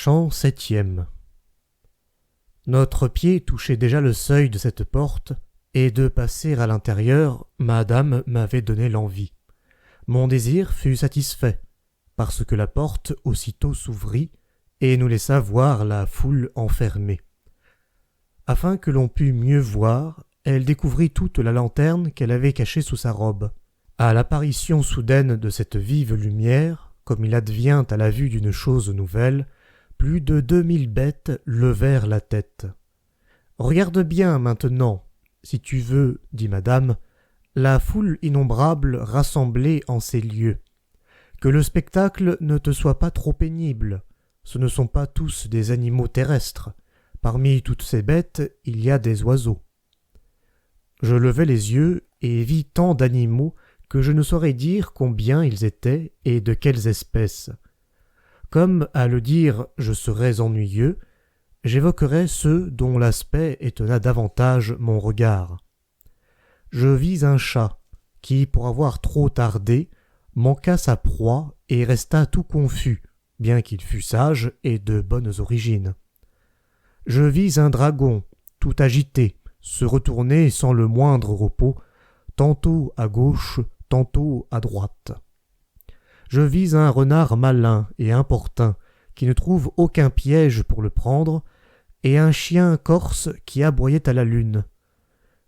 Chant 7e. Notre pied touchait déjà le seuil de cette porte, et de passer à l'intérieur, madame m'avait donné l'envie. Mon désir fut satisfait, parce que la porte aussitôt s'ouvrit et nous laissa voir la foule enfermée. Afin que l'on pût mieux voir, elle découvrit toute la lanterne qu'elle avait cachée sous sa robe. À l'apparition soudaine de cette vive lumière, comme il advient à la vue d'une chose nouvelle, plus de 2000 bêtes levèrent la tête. « Regarde bien maintenant, si tu veux, dit madame, la foule innombrable rassemblée en ces lieux. Que le spectacle ne te soit pas trop pénible. Ce ne sont pas tous des animaux terrestres. Parmi toutes ces bêtes, il y a des oiseaux. » Je levai les yeux et vis tant d'animaux que je ne saurais dire combien ils étaient et de quelles espèces. Comme à le dire je serais ennuyeux, j'évoquerai ceux dont l'aspect étonna davantage mon regard. Je vis un chat qui, pour avoir trop tardé, manqua sa proie et resta tout confus, bien qu'il fût sage et de bonnes origines. Je vis un dragon, tout agité, se retourner sans le moindre repos, tantôt à gauche, tantôt à droite. Je vis un renard malin et importun, qui ne trouve aucun piège pour le prendre, et un chien corse qui aboyait à la lune.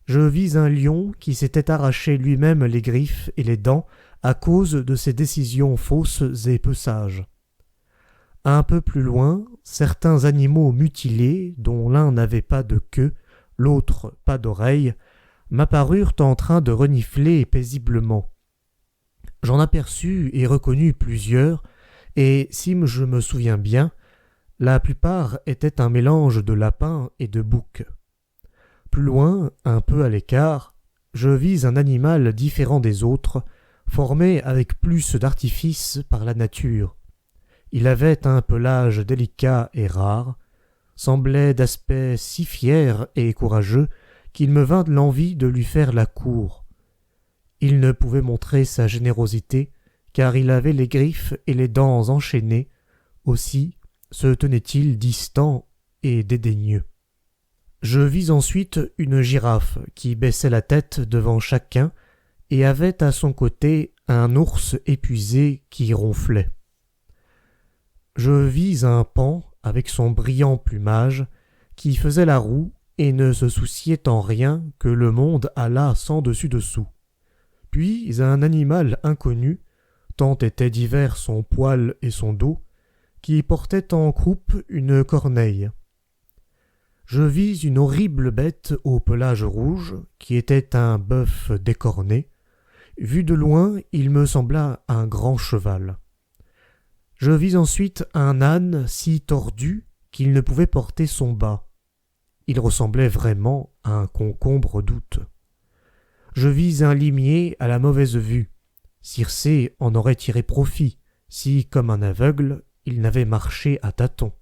Je vis un lion qui s'était arraché lui-même les griffes et les dents à cause de ses décisions fausses et peu sages. Un peu plus loin, certains animaux mutilés, dont l'un n'avait pas de queue, l'autre pas d'oreille, m'apparurent en train de renifler paisiblement. J'en aperçus et reconnus plusieurs, et, si je me souviens bien, la plupart étaient un mélange de lapins et de boucs. Plus loin, un peu à l'écart, je vis un animal différent des autres, formé avec plus d'artifice par la nature. Il avait un pelage délicat et rare, semblait d'aspect si fier et courageux qu'il me vint l'envie de lui faire la cour. Il ne pouvait montrer sa générosité, car il avait les griffes et les dents enchaînées, aussi se tenait-il distant et dédaigneux. Je vis ensuite une girafe qui baissait la tête devant chacun et avait à son côté un ours épuisé qui ronflait. Je vis un paon avec son brillant plumage qui faisait la roue et ne se souciait en rien que le monde allât sans dessus-dessous. Puis un animal inconnu, tant était divers son poil et son dos, qui portait en croupe une corneille. Je vis une horrible bête au pelage rouge, qui était un bœuf décorné. Vu de loin, il me sembla un grand cheval. Je vis ensuite un âne si tordu qu'il ne pouvait porter son bât. Il ressemblait vraiment à un concombre d'août. Je vis un limier à la mauvaise vue. Circé en aurait tiré profit, si, comme un aveugle, il n'avait marché à tâtons.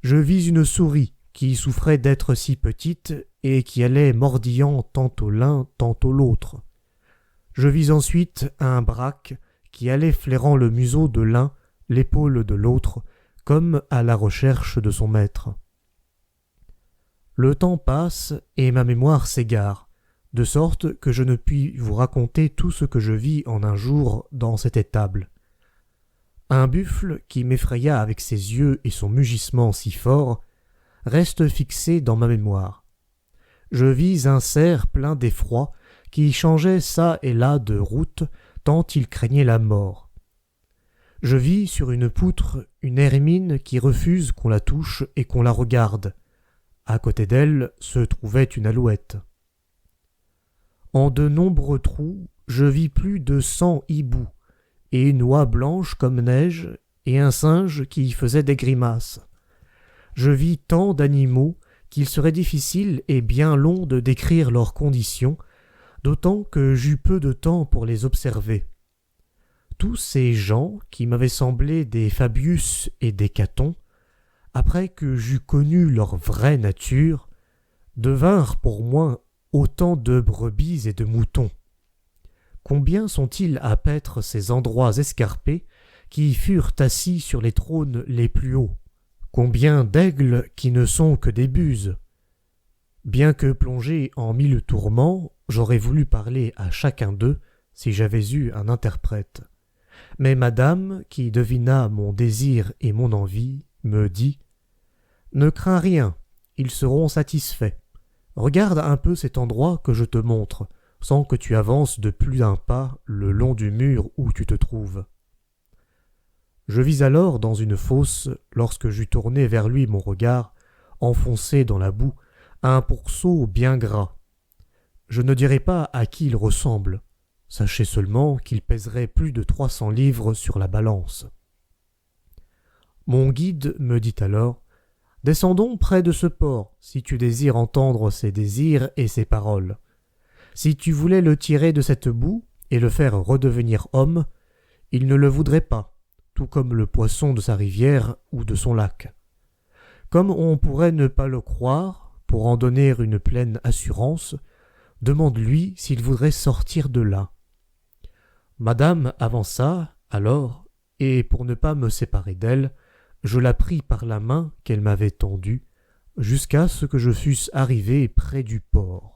Je vis une souris qui souffrait d'être si petite et qui allait mordillant tantôt l'un, tantôt l'autre. Je vis ensuite un braque qui allait flairant le museau de l'un, l'épaule de l'autre, comme à la recherche de son maître. Le temps passe et ma mémoire s'égare, de sorte que je ne puis vous raconter tout ce que je vis en un jour dans cette étable. Un buffle qui m'effraya avec ses yeux et son mugissement si fort reste fixé dans ma mémoire. Je vis un cerf plein d'effroi qui changeait çà et là de route tant il craignait la mort. Je vis sur une poutre une hermine qui refuse qu'on la touche et qu'on la regarde. À côté d'elle se trouvait une alouette. En de nombreux trous, je vis plus de 100 hiboux, et une oie blanche comme neige, et un singe qui faisait des grimaces. Je vis tant d'animaux qu'il serait difficile et bien long de décrire leurs conditions, d'autant que j'eus peu de temps pour les observer. Tous ces gens, qui m'avaient semblé des Fabius et des Catons, après que j'eus connu leur vraie nature, devinrent pour moi autant de brebis et de moutons. Combien sont-ils à paître ces endroits escarpés qui furent assis sur les trônes les plus hauts. Combien d'aigles qui ne sont que des buses. Bien que plongé en 1000 tourments, j'aurais voulu parler à chacun d'eux si j'avais eu un interprète. Mais madame, qui devina mon désir et mon envie, me dit « Ne crains rien, ils seront satisfaits. Regarde un peu cet endroit que je te montre, sans que tu avances de plus d'un pas le long du mur où tu te trouves. » Je vis alors dans une fosse, lorsque j'eus tourné vers lui mon regard, enfoncé dans la boue, un pourceau bien gras. Je ne dirai pas à qui il ressemble. Sachez seulement qu'il pèserait plus de 300 livres sur la balance. Mon guide me dit alors « Descendons près de ce porc, si tu désires entendre ses désirs et ses paroles. Si tu voulais le tirer de cette boue et le faire redevenir homme, il ne le voudrait pas, tout comme le poisson de sa rivière ou de son lac. Comme on pourrait ne pas le croire, pour en donner une pleine assurance, demande-lui s'il voudrait sortir de là. » Madame avança, alors, et pour ne pas me séparer d'elle, je la pris par la main qu'elle m'avait tendue, jusqu'à ce que je fusse arrivé près du porc.